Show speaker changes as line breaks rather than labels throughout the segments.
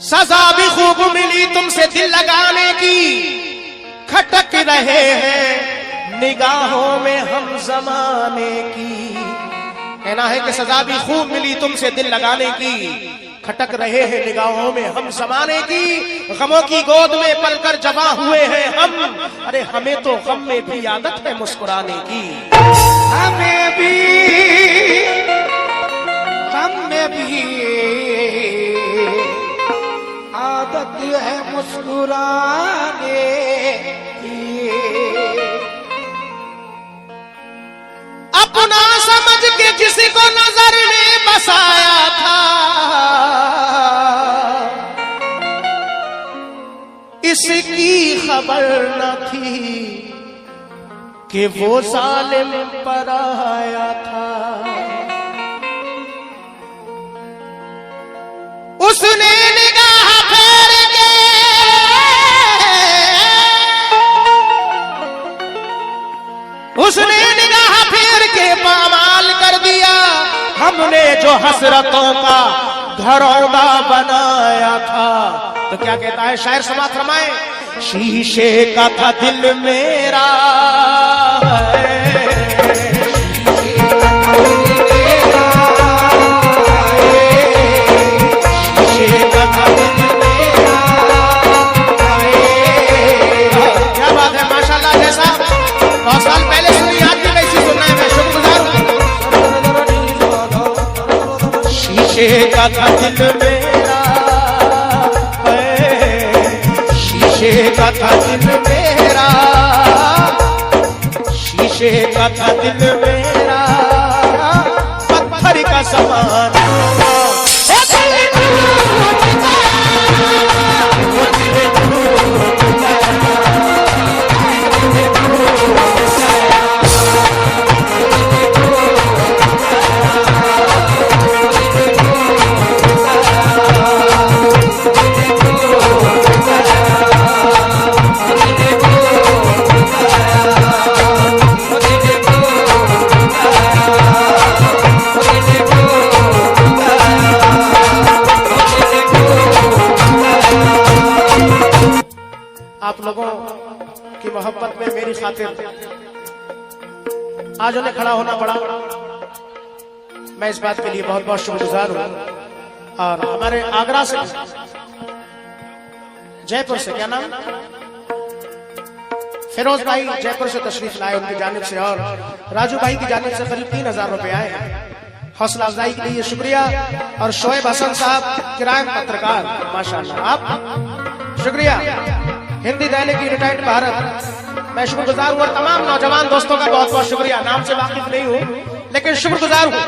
सजा भी खूब मिली तुमसे दिल लगाने की, खटक रहे हैं निगाहों में हम जमाने की। कहना है कि सजा भी खूब मिली तुमसे दिल लगाने की, खटक रहे हैं निगाहों में हम जमाने की। गमों की गोद में पलकर जवां हुए हैं हम, अरे हमें तो गम में भी आदत है मुस्कुराने की।
हमें भी गम में भी आदत है मुस्कुराने की।
अपना समझ के किसी को नजर ने बसाया था, इसकी खबर न थी कि वो जालिम पर आया था। उसने निगाह फेर के पामाल कर दिया, हमने जो हसरतों का घरौंदा बनाया था। तो क्या कहता है शायर, समात फरमाए। शीशे का था दिल मेरा, क्या बात है, माशाल्लाह। जैसा बहुत साल पहले सुनी, आज भी वैसी सुनना है, मैं शुक्रगुजार हूं। शीशे का था दिल मेरा, शीशे का था दिल मेरा, शीशे का था दिल मेरा, पत्थर का समान। आप लोगों की मोहब्बत में मेरी खातिर आज उन्हें खड़ा होना पड़ा, मैं इस बात के लिए बहुत बहुत शुक्रगुजार हूं। और हमारे आगरा से, जयपुर से, क्या नाम, फिरोज भाई जयपुर से तशरीफ लाए, उनकी जानिब से और राजू भाई की जानिब से करीब 3000 रुपए आए हैं हौसला अफजाई के लिए, शुक्रिया। और शोएब हसन साहब किरायम पत्रकार, माशाल्लाह, आप शुक्रिया। हिंदी दैनिक की रिटायर्ड भारत, मैं शुक्रगुजार हूं। और तमाम नौजवान दोस्तों का बहुत बहुत शुक्रिया, नाम से वाकिफ नहीं हूं लेकिन शुक्रगुजार हूं।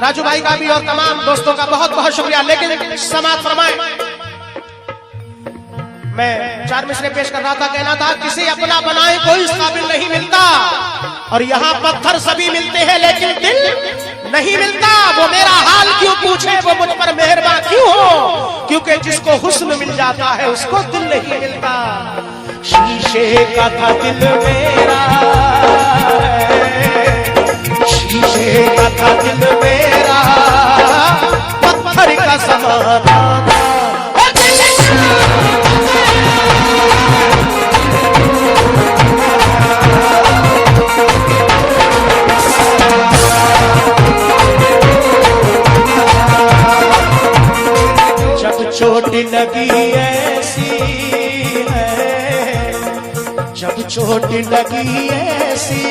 राजू भाई का भी और तमाम दोस्तों का बहुत बहुत शुक्रिया। लेकिन समात फरमाए, मैं 4 मिसरे पेश कर रहा था, कहना था किसी अपना बनाए कोई इस काबिल नहीं मिलता, और यहाँ पत्थर सभी मिलते हैं लेकिन दिल नहीं मिलता। वो मेरा हाल क्यों पूछे, वो मुझ पर मेहरबान क्यों हो, क्योंकि जिसको हुस्न मिल जाता है उसको दिल नहीं मिलता। शीशे का था दिल मेरा, शीशे का था दिल मेरा, पत्थर का समाना। चोट लगी ऐसी है, जब चोट लगी ऐसी,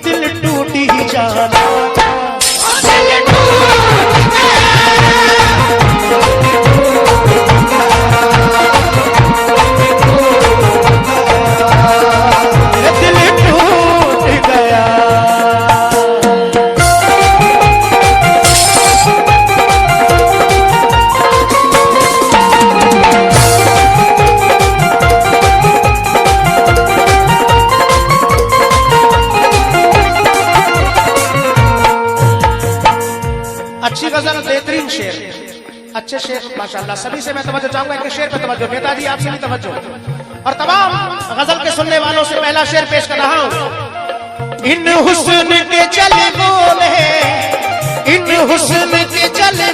दिल टूट ही जाना। अच्छी गजल, बेहतरीन शेर, अच्छे शेर माशाल्लाह। सभी से मैं तवज्जो चाहूंगा, एक शेर पे तवज्जो, नेताजी आपसे भी तवज्जो, और तमाम गजल के सुनने वालों से पहला शेर पेश कर रहा हूं। इन हुस्न के चले बोले, इन हुस्न के चले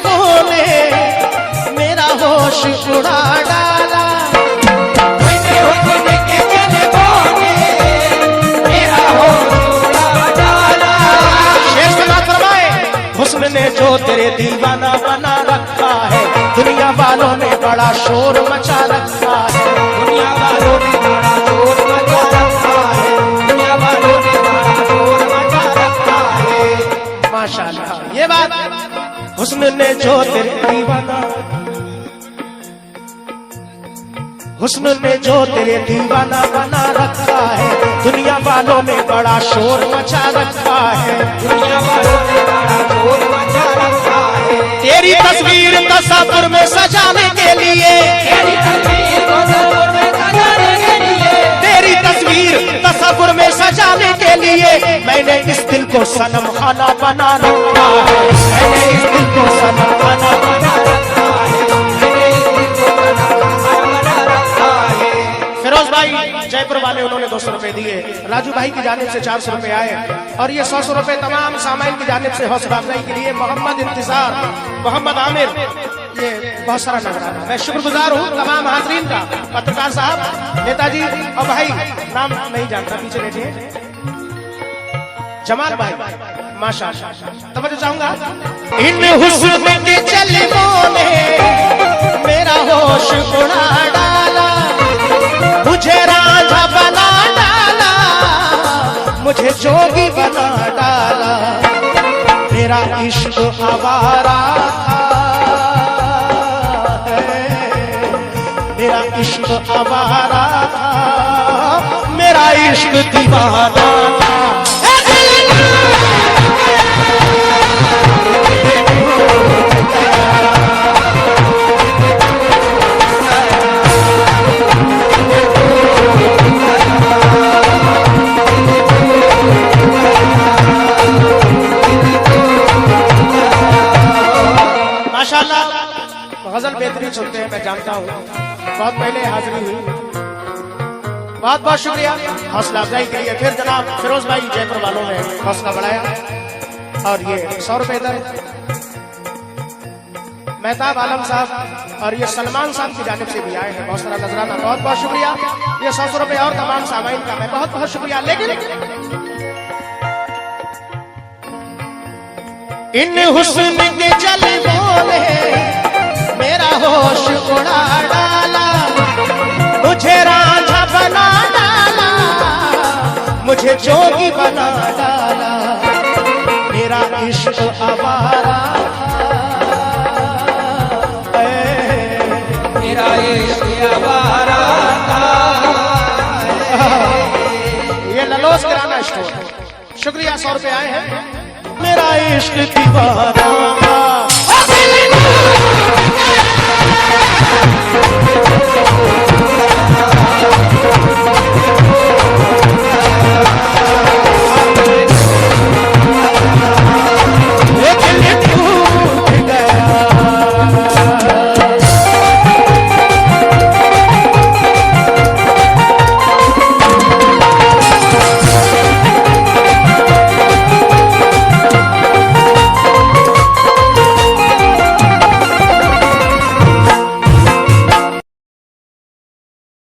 जो तेरे दीवाना बना रखा है, दुनिया वालों ने बड़ा शोर मचा रखा है,
दुनिया वालों ने बड़ा शोर मचा रखा है, दुनिया वालों ने बड़ा शोर मचा रखा है।
माशाल्लाह। ये बात हुस्न ने जो तेरे दीवाना, हुस्न ने जो तेरे दीवाना बना रखा है, दुनिया वालों ने बड़ा शोर मचा रखा है,
दुनिया वालों ने बड़ा शोर मचा रखा है।
तेरी तस्वीर तस्वीर में सजाने के लिए,
तेरी तस्वीर को तस्वीर में सजाने के लिए,
तेरी तस्वीर तस्वीर में सजाने के लिए मैंने इस दिल को सनम खाना बना रखा है, मैंने इस दिल को सनम खाना बना रखा है,
मैंने इस दिल को सनम बना रखा है।
फिरोज भाई जयपुर वाले उन्होंने 200 रुपए दिए, राजू भाई की जानिब से 400 रुपए आए, और ये 100 रुपए तमाम सामाइन की जानिब से हौसला अफजाई के लिए मोहम्मद इंतजार, मोहम्मद आमिर, ये बहुत सारा नजराना। मैं शुक्रगुजार हूँ तमाम हाजरीन का, पत्रकार साहब, नेताजी और भाई नाम नहीं जानता पीछे बैठिए, जमाल भाई, माशाअल्लाह। तवज्जो चाहूंगा। इन हुस्न के चलमों ने मेरा होश उड़ा डाला, मुझे रांझा बना डाला, मुझे जोगी बना डाला, मेरा इश्क आवारा है, मेरा इश्क आवारा, मेरा इश्क दीवाना। माशाल्लाह गजल बेहतरीन सुनते हैं, मैं जानता हूँ, बहुत पहले हाजिरी हुई। बहुत बहुत शुक्रिया हौसला अफजाई के लिए। फिर जनाब फिरोज भाई जयपुर वालों ने हौसला बढ़ाया, और ये 100 रुपए इधर मेहताब आलम साहब और ये सलमान साहब की जानिब से भी आए हैं, बहुत सारा नजराना, बहुत बहुत शुक्रिया। ये 100 रुपए और तमाम सामाइन का मैं बहुत बहुत शुक्रिया। लेकिन इन हुस्न के जलवों ने मेरा होश उड़ा डाला, मुझे रांझा बना डाला, मुझे जोगी बना डाला, मेरा इश्क आवारा है,
मेरा इश्क आवारा है।
ये ललोस किराना स्टोर, शुक्रिया। 100 रुपए आए हैं, मेरा इश्क दीवाना।